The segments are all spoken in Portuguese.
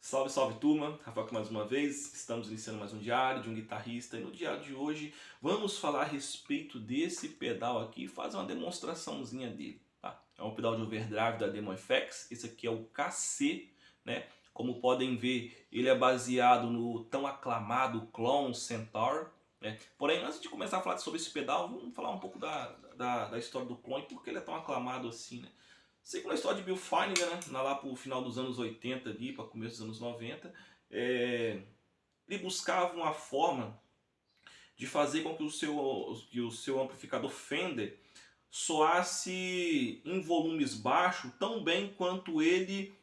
Salve, salve turma, Rafael aqui mais uma vez, estamos iniciando mais um diário de um guitarrista e no diário de hoje vamos falar a respeito desse pedal aqui e fazer uma demonstraçãozinha dele, tá? É um pedal de overdrive da Demo FX, esse aqui é o KC, né? Como podem ver, ele é baseado no tão aclamado Klon Centaur, né? Porém, antes de começar a falar sobre esse pedal, vamos falar um pouco da história do Klon e por que ele é tão aclamado assim, né? Segundo a história de Bill Feininger, né, lá para o final dos anos 80, ali, para começo dos anos 90, ele buscava uma forma de fazer com que o seu amplificador Fender soasse em volumes baixos tão bem quanto ele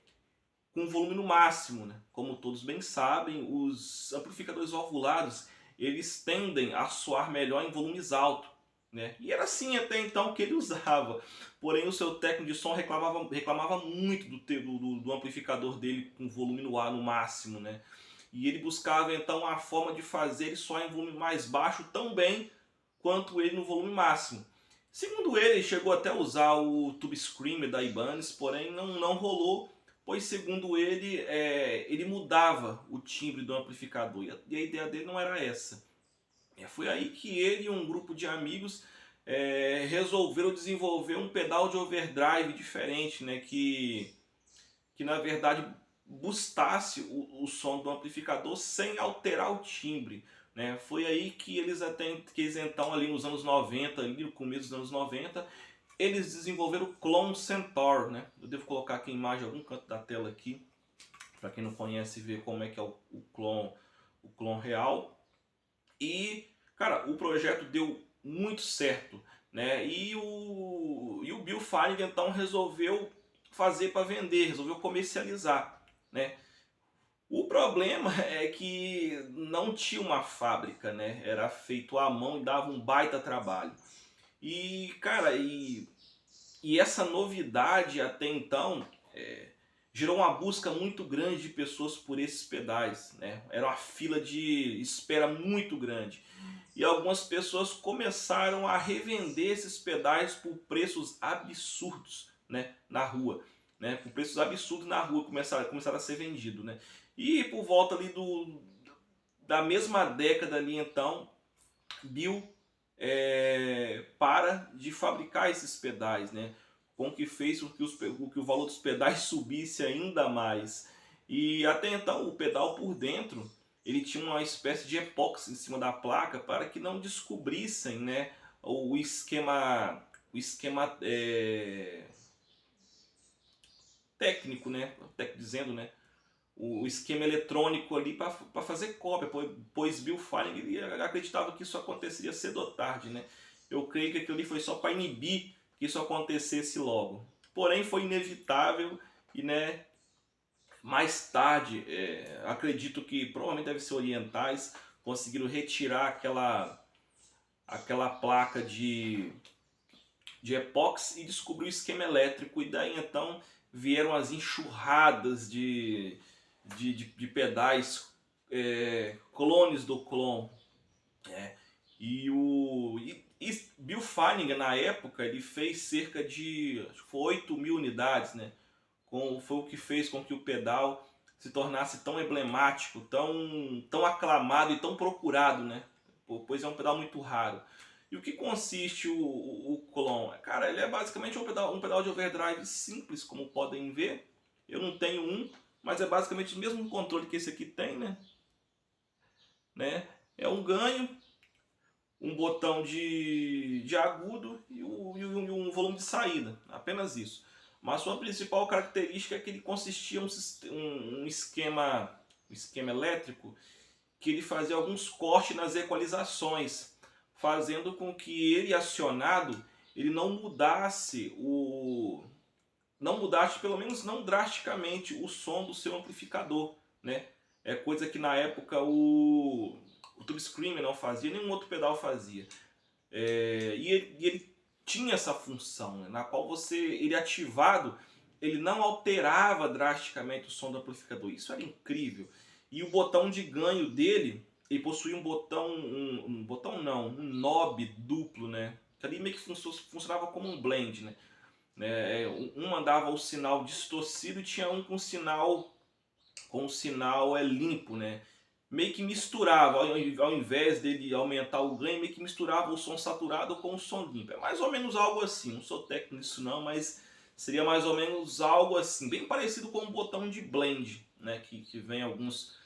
com volume no máximo. Né? Como todos bem sabem, os amplificadores valvulados eles tendem a soar melhor em volumes altos. Né? E era assim até então que ele usava. Porém, o seu técnico de som reclamava muito do amplificador dele com volume no ar no máximo. Né? E ele buscava então a forma de fazer ele soar em volume mais baixo tão bem quanto ele no volume máximo. Segundo ele chegou até a usar o Tube Screamer da Ibanez, porém não rolou, pois segundo ele, ele mudava o timbre do amplificador e a ideia dele não era essa. Foi aí que ele e um grupo de amigos resolveram desenvolver um pedal de overdrive diferente, né, que na verdade bustasse o som do amplificador sem alterar o timbre. Né? Foi aí que eles então ali nos anos 90, ali no começo dos anos 90, eles desenvolveram o Klon Centaur. Né? Eu devo colocar aqui a imagem em algum canto da tela aqui, para quem não conhece ver como é que é o clon real. E, cara, o projeto deu muito certo. Né? E o Bill Feininger então resolveu fazer para vender, resolveu comercializar. Né? O problema é que não tinha uma fábrica, né? Era feito à mão e dava um baita trabalho. E, cara, e essa novidade até então gerou uma busca muito grande de pessoas por esses pedais, né? Era uma fila de espera muito grande. E algumas pessoas começaram a revender esses pedais por preços absurdos, né, na rua. Né, por preços absurdos na rua começaram a ser vendidos. Né. E por volta ali da mesma década ali então, Bill para de fabricar esses pedais, né, com que fez com que o valor dos pedais subisse ainda mais. E até então o pedal por dentro ele tinha uma espécie de epóxi em cima da placa para que não descobrissem, né, o esquema técnico, né, dizendo, né, o esquema eletrônico ali para fazer cópia, pois Bill Feininger acreditava que isso aconteceria cedo ou tarde. Né? Eu creio que aquilo ali foi só para inibir que isso acontecesse logo. Porém foi inevitável e, né, mais tarde, acredito que provavelmente deve ser orientais, conseguiram retirar aquela placa de epóxi e descobriu o esquema elétrico. E daí então vieram as enxurradas de pedais clones do clone. E Bill Feininger na época ele fez cerca de 8 mil unidades. Né? Foi o que fez com que o pedal se tornasse tão emblemático, tão aclamado e tão procurado, né? Pois é um pedal muito raro. E o que consiste o Clone? Cara, ele é basicamente um pedal de overdrive simples, como podem ver. Eu não tenho um, mas é basicamente o mesmo controle que esse aqui tem, né? É um ganho, um botão de agudo e um volume de saída, apenas isso. Mas sua principal característica é que ele consistia um esquema elétrico que ele fazia alguns cortes nas equalizações, fazendo com que ele acionado ele não mudasse, pelo menos não drasticamente, o som do seu amplificador. Né? É coisa que na época o Tube Screamer não fazia, nenhum outro pedal fazia. E ele tinha essa função, né, na qual ele ativado, ele não alterava drasticamente o som do amplificador. Isso era incrível. E o botão de ganho dele, ele possuía um botão não, um knob duplo, né? Que ali meio que funcionava como um blend, né? Um mandava o sinal distorcido e tinha um com sinal com o sinal limpo, né? Meio que misturava, ao invés dele aumentar o ganho, meio que misturava o som saturado com o som limpo. É mais ou menos algo assim, não sou técnico nisso não, mas seria mais ou menos algo assim, bem parecido com um botão de blend, né? Que vem alguns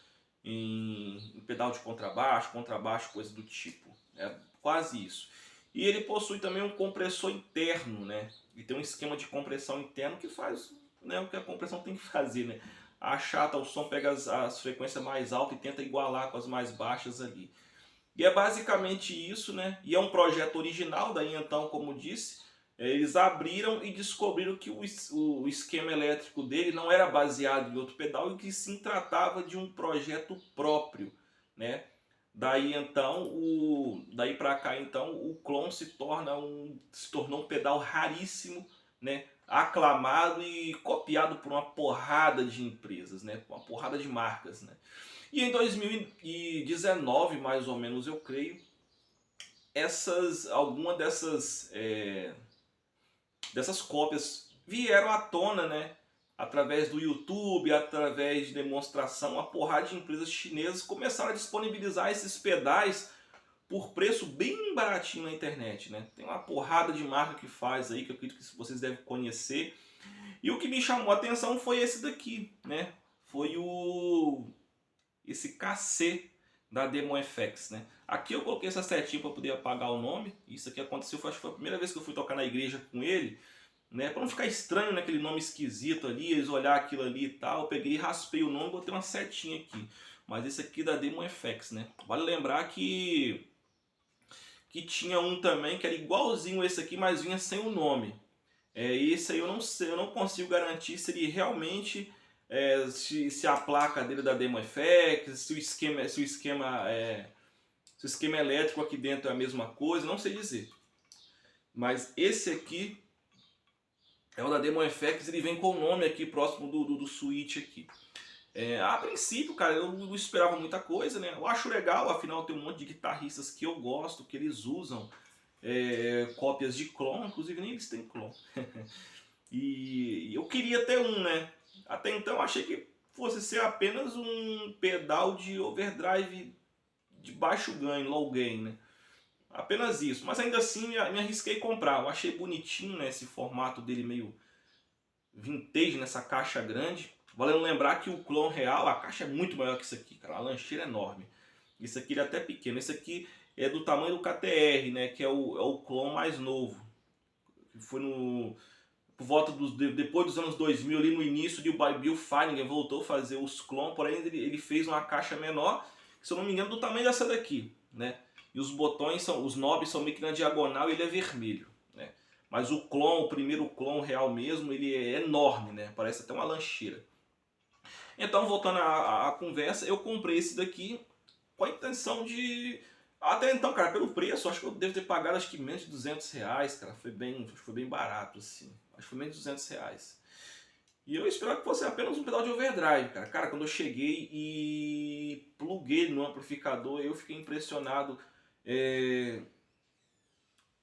em pedal de contrabaixo, coisa do tipo. É quase isso. E ele possui também um compressor interno, né? E tem um esquema de compressão interno que faz, né, o que a compressão tem que fazer, né? Achata o som, pega as frequências mais altas e tenta igualar com as mais baixas ali. E é basicamente isso, né? E é um projeto original, daí então, como disse, eles abriram e descobriram que o esquema elétrico dele não era baseado em outro pedal e que sim tratava de um projeto próprio, né? Daí então, daí para cá então, o clone se tornou um pedal raríssimo, né? Aclamado e copiado por uma porrada de empresas, né? Uma porrada de marcas, né? E em 2019, mais ou menos, eu creio, alguma dessas cópias vieram à tona, né? Através do YouTube, através de demonstração, uma porrada de empresas chinesas começaram a disponibilizar esses pedais por preço bem baratinho na internet, né? Tem uma porrada de marca que faz aí, que eu acredito que vocês devem conhecer. E o que me chamou a atenção foi esse daqui, né? Foi esse KC da Demo FX, né? Aqui eu coloquei essa setinha para poder apagar o nome. Isso aqui aconteceu, acho que foi a primeira vez que eu fui tocar na igreja com ele, né? Para não ficar estranho, né? Aquele nome esquisito ali, eles olhar aquilo ali e tal. Eu peguei e raspei o nome e botei uma setinha aqui. Mas esse aqui da Demo FX, né? Vale lembrar que tinha um também que era igualzinho esse aqui, mas vinha sem o nome. Esse aí eu não sei, eu não consigo garantir se ele realmente se a placa dele é da Demo FX, se o esquema elétrico aqui dentro é a mesma coisa, não sei dizer. Mas esse aqui é o da Demo FX, ele vem com o nome aqui próximo do switch aqui. A princípio, cara, eu não esperava muita coisa, né? Eu acho legal, afinal tem um monte de guitarristas que eu gosto, que eles usam cópias de clone, inclusive nem eles têm clone. E eu queria ter um, né? Até então eu achei que fosse ser apenas um pedal de overdrive de baixo ganho, low gain, né? Apenas isso, mas ainda assim me arrisquei comprar. Eu achei bonitinho, né, esse formato dele meio vintage nessa caixa grande. Valendo lembrar que o clone real, a caixa é muito maior que isso aqui, cara. A lancheira é enorme. Isso aqui é até pequeno. Esse aqui é do tamanho do KTR, né, que é o clone mais novo. Foi por volta depois dos anos 2000, ali no início, o Bill Feininger voltou a fazer os clones, porém ele fez uma caixa menor, se eu não me engano, do tamanho dessa daqui, né? E os botões, os knobs são meio que na diagonal e ele é vermelho, né? Mas o clone, o primeiro clone real mesmo, ele é enorme, né? Parece até uma lancheira. Então, voltando à conversa, eu comprei esse daqui com a intenção de... Até então, cara, pelo preço, acho que eu devo ter pagado acho que menos de R$ 200, cara. Foi bem barato, assim. Acho que foi menos de R$ 200. E eu esperava que fosse apenas um pedal de overdrive, cara. Cara, quando eu cheguei e pluguei no amplificador, eu fiquei impressionado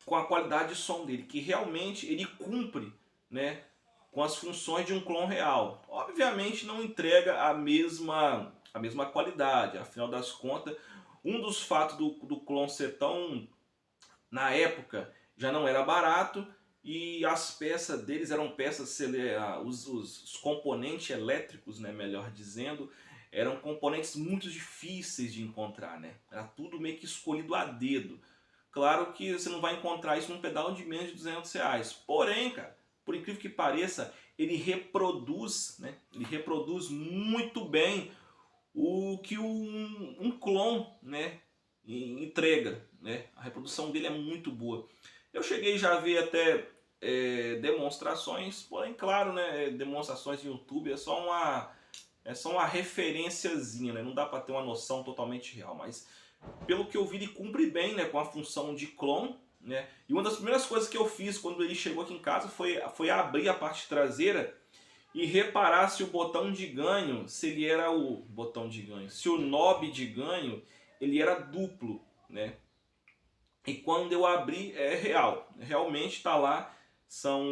com a qualidade de som dele, que realmente ele cumpre, né, com as funções de um clone real. Obviamente não entrega a mesma qualidade, afinal das contas, um dos fatos do clone ser tão, na época, já não era barato, e as peças deles eram peças, os componentes elétricos, né, melhor dizendo, eram componentes muito difíceis de encontrar, né? Era tudo meio que escolhido a dedo. Claro que você não vai encontrar isso num pedal de menos de R$ 200. Porém, cara, por incrível que pareça, ele reproduz, né? Ele reproduz muito bem o que um clone, né, entrega, né? A reprodução dele é muito boa. Eu cheguei já a ver até demonstrações, porém, claro, né, demonstrações no YouTube é só uma referenciazinha, né? Não dá para ter uma noção totalmente real, mas pelo que eu vi ele cumpre bem, né, com a função de clone, né? E uma das primeiras coisas que eu fiz quando ele chegou aqui em casa foi abrir a parte traseira e reparar se o botão de ganho, se ele era o botão de ganho, se o knob de ganho ele era duplo, né? E quando eu abri realmente está lá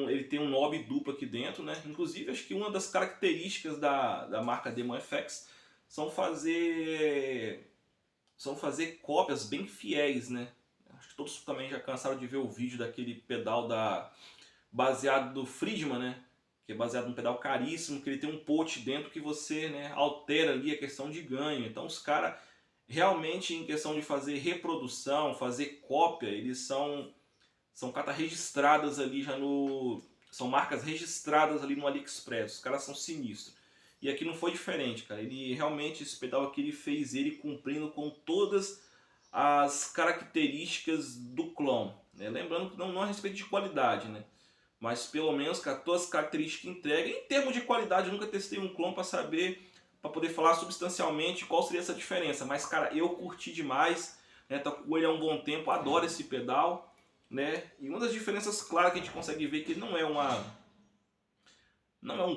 ele tem um knob duplo aqui dentro, né? Inclusive, acho que uma das características da marca Demon FX são fazer cópias bem fiéis, né? Acho que todos também já cansaram de ver o vídeo daquele pedal baseado do Friedman, né? Que é baseado num pedal caríssimo, que ele tem um post dentro que você, né, altera ali a questão de ganho. Então os caras realmente, em questão de fazer reprodução, fazer cópia, eles são cartas registradas ali já no... São marcas registradas ali no AliExpress. Os caras são sinistros. E aqui não foi diferente, cara. Ele realmente, esse pedal aqui, ele fez ele cumprindo com todas as características do clone, né? Lembrando que não a respeito de qualidade, né? Mas pelo menos, cara, todas as características que entrega. Em termos de qualidade, eu nunca testei um clone para saber, para poder falar substancialmente qual seria essa diferença. Mas, cara, eu curti demais, né? Tá com ele há um bom tempo, adoro esse pedal, né? E uma das diferenças claras que a gente consegue ver que não é um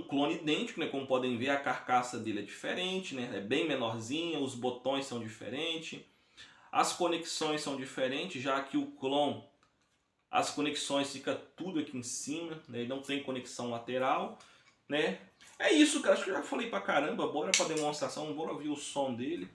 clone idêntico, né? Como podem ver, a carcaça dele é diferente, né? É bem menorzinha, os botões são diferentes, as conexões são diferentes, já que o clone, as conexões fica tudo aqui em cima, né? Ele não tem conexão lateral, né? É isso, cara. Acho que eu já falei pra caramba. Bora pra demonstração, bora ouvir o som dele.